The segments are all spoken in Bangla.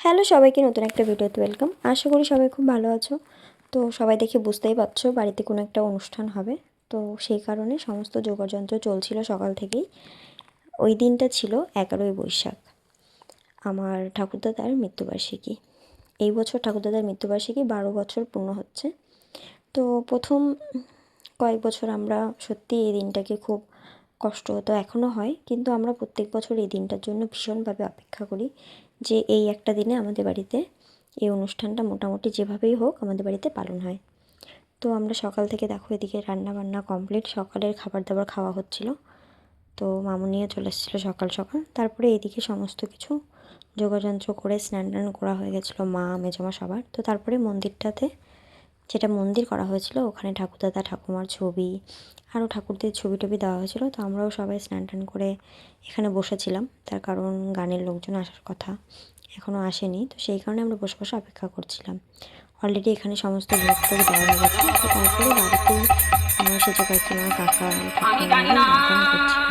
হ্যালো সবাইকে নতুন একটা ভিডিওতে ওয়েলকাম। আশা করি সবাই খুব ভালো আছো। তো সবাই দেখে বুঝতেই পারছো বাড়িতে কোনো একটা অনুষ্ঠান হবে, তো সেই কারণে সমস্ত যোগাযন্ত্র চলছিল সকাল থেকেই। ওই দিনটা ছিল 11ই বৈশাখ, আমার ঠাকুরদাদার মৃত্যুবার্ষিকী। এই বছর ঠাকুরদাদার মৃত্যুবার্ষিকী 12 বছর পূর্ণ হচ্ছে। তো প্রথম কয়েক বছর আমরা সত্যি এই দিনটাকে খুব কষ্ট হতো, এখনও হয়, কিন্তু আমরা প্রত্যেক বছর এই দিনটার জন্য ভীষণভাবে অপেক্ষা করি যে এই একটা দিনে আমাদের বাড়িতে এই অনুষ্ঠানটা মোটামুটি যেভাবেই হোক আমাদের বাড়িতে পালন হয়। তো আমরা সকাল থেকে দেখো এদিকে রান্না বান্না কমপ্লিট, সকালের খাবার দাবার খাওয়া হচ্ছিল। তো মামুনিও চলে এসেছিলো সকাল সকাল। তারপরে এইদিকে সমস্ত কিছু যোগাযন্ত্র করে স্নান টান করা হয়ে গেছিলো মা মেজমা সবার। তো তারপরে মন্দিরটাতে, যেটা মন্দির করা হয়েছিল, ওখানে ঠাকুরদাদা ঠাকুমার ছবি আরও ঠাকুরদের ছবি টবি দেওয়া হয়েছিলো। তো আমরাও সবাই স্নান টান করে এখানে বসেছিলাম, তার কারণ গানের লোকজন আসার কথা, এখনও আসেনি। তো সেই কারণে আমরা বসে বসে অপেক্ষা করছিলাম। অলরেডি এখানে সমস্ত ভোগ টোগ দেওয়া হয়ে গেছে। তো তারপরে বাড়িতেই আমার সেজো কাকিমা কাকা ঠাকুমা গান টান করছিল।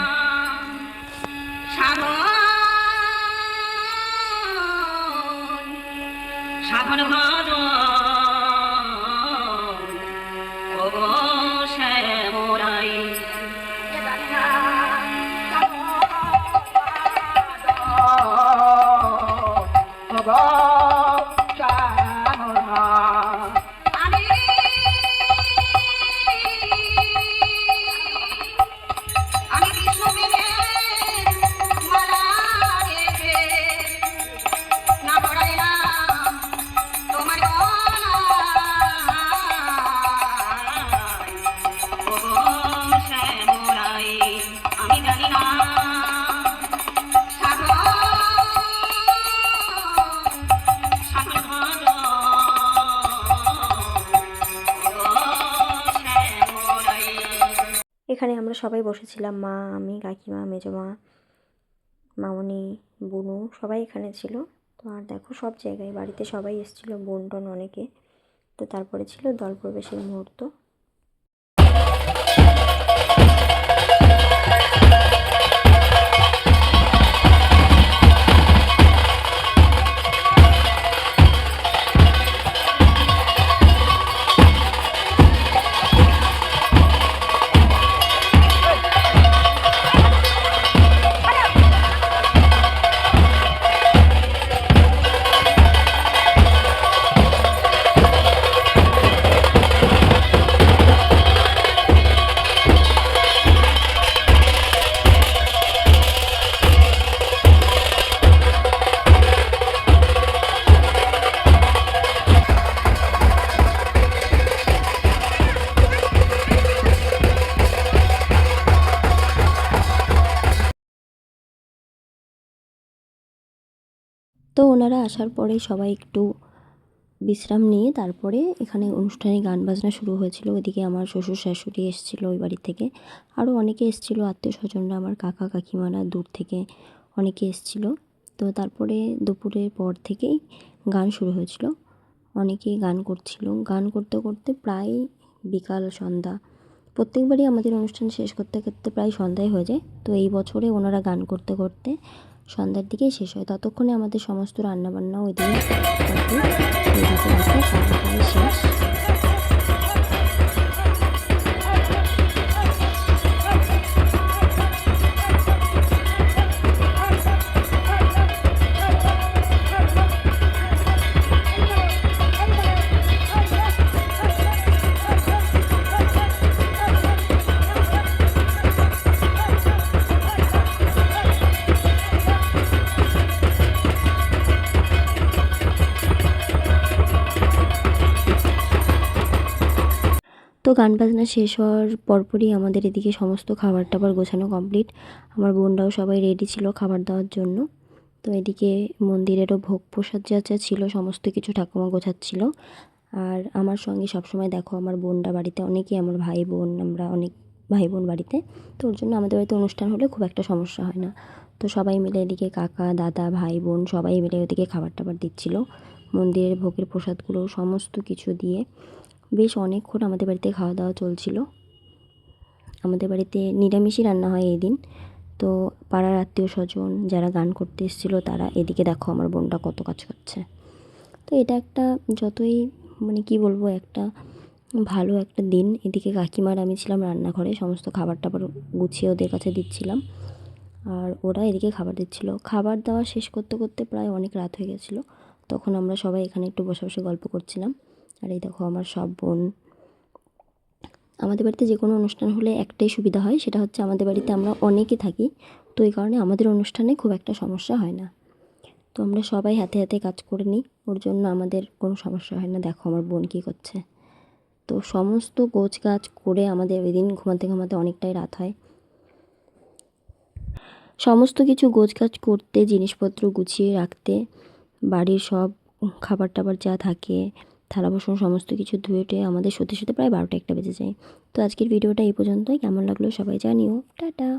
এখানে আমরা সবাই বসেছিলাম, মা আমি কাকিমা মেজমা মামনি বুনু সবাই এখানে ছিল। তো আর দেখো সব জায়গায় বাড়িতে সবাই এসেছিলো, বোন টোন অনেকে। তো তারপরে ছিল দল প্রবেশের মুহূর্ত। তো ওনারা আসার পরে সবাই একটু বিশ্রাম নিয়ে তারপরে এখানে অনুষ্ঠানে গান বাজনা শুরু হয়েছিল। ওইদিকে আমার শ্বশুর শাশুড়ি এসেছিলো ওই বাড়ি থেকে, আরও অনেকে এসেছিলো আত্মীয় স্বজনরা, আমার কাকা কাকিমারা দূর থেকে অনেকে এসেছিলো। তো তারপরে দুপুরের পর থেকেই গান শুরু হয়েছিল, অনেকেই গান করছিল। গান করতে করতে প্রায় বিকাল সন্ধ্যা, প্রত্যেকবারই আমাদের অনুষ্ঠান শেষ করতে করতে প্রায় সন্ধ্যায় হয়ে যায়। তো এই বছরে ওনারা গান করতে করতে সন্ধ্যার দিকেই শেষ হয়। ততক্ষণে আমাদের সমস্ত রান্নাবান্নাও ওইদিকে শেষ। তো গান বাজনা শেষ হওয়ার পরপরই আমাদের এদিকে সমস্ত খাবার টাবার গোছানো কমপ্লিট। আমার বোনরাও সবাই রেডি ছিল খাবার দেওয়ার জন্য। তো এদিকে মন্দিরেরও ভোগ প্রসাদ যা যা ছিল সমস্ত কিছু ঠাকুমা গোছাচ্ছিল। আর আমার সঙ্গে সবসময় দেখো আমার বোনরা বাড়িতে, অনেকেই আমার ভাই বোন, আমরা অনেক ভাই বোন বাড়িতে। তো ওর জন্য আমাদের বাড়িতে অনুষ্ঠান হলে খুব একটা সমস্যা হয় না। তো সবাই মিলে এদিকে কাকা দাদা ভাই বোন সবাই মিলে ওদিকে খাবার টাবার দিচ্ছিল। মন্দিরের ভোগের প্রসাদগুলো সমস্ত কিছু দিয়ে বেশ অনেকক্ষণ আমাদের বাড়িতে খাওয়া দাওয়া চলছিল। আমাদের বাড়িতে নিরামিষই রান্না হয় এই দিন। তো পাড়ার আত্মীয় স্বজন যারা গান করতে এসেছিলো তারা, এদিকে দেখো আমার বোনটা কত কাজ করছে। তো এটা একটা যতই মানে কি বলবো, একটা ভালো একটা দিন। এদিকে কাকিমার আমি ছিলাম রান্নাঘরে, সমস্ত খাবার টাবার গুছিয়ে ওদের কাছে দিচ্ছিলাম, আর ওরা এদিকে খাবার দিচ্ছিলো। খাবার দাওয়া শেষ করতে করতে প্রায় অনেক রাত হয়ে গেছিলো। তখন আমরা সবাই এখানে একটু বসে বসে গল্প করছিলাম। আর এই দেখো আমার সব বোন। আমাদের বাড়িতে যে কোনো অনুষ্ঠান হলে একটাই সুবিধা হয়, সেটা হচ্ছে আমাদের বাড়িতে আমরা অনেকে থাকি, তো এই কারণে আমাদের অনুষ্ঠানে খুব একটা সমস্যা হয় না। তো আমরা সবাই হাতে হাতে কাজ করে নিই, ওর জন্য আমাদের কোনো সমস্যা হয় না। দেখো আমার বোন কী করছে। তো সমস্ত গোছ গাছ করে আমাদের ওই দিন ঘুমাতে ঘুমাতে অনেকটাই রাত হয়। সমস্ত কিছু গোছগাছ করতে, জিনিসপত্র গুছিয়ে রাখতে, বাড়ির সব খাবার টাবার যা থাকে, থালা বাসন সমস্ত কিছু ধুয়ে টুয়ে আমাদের শুতে শুতে প্রায় 12টা 1টা বেজে যায়। তো আজকের ভিডিওটা এই পর্যন্তই। কেমন লাগলো সবাই জানিও। টাটা।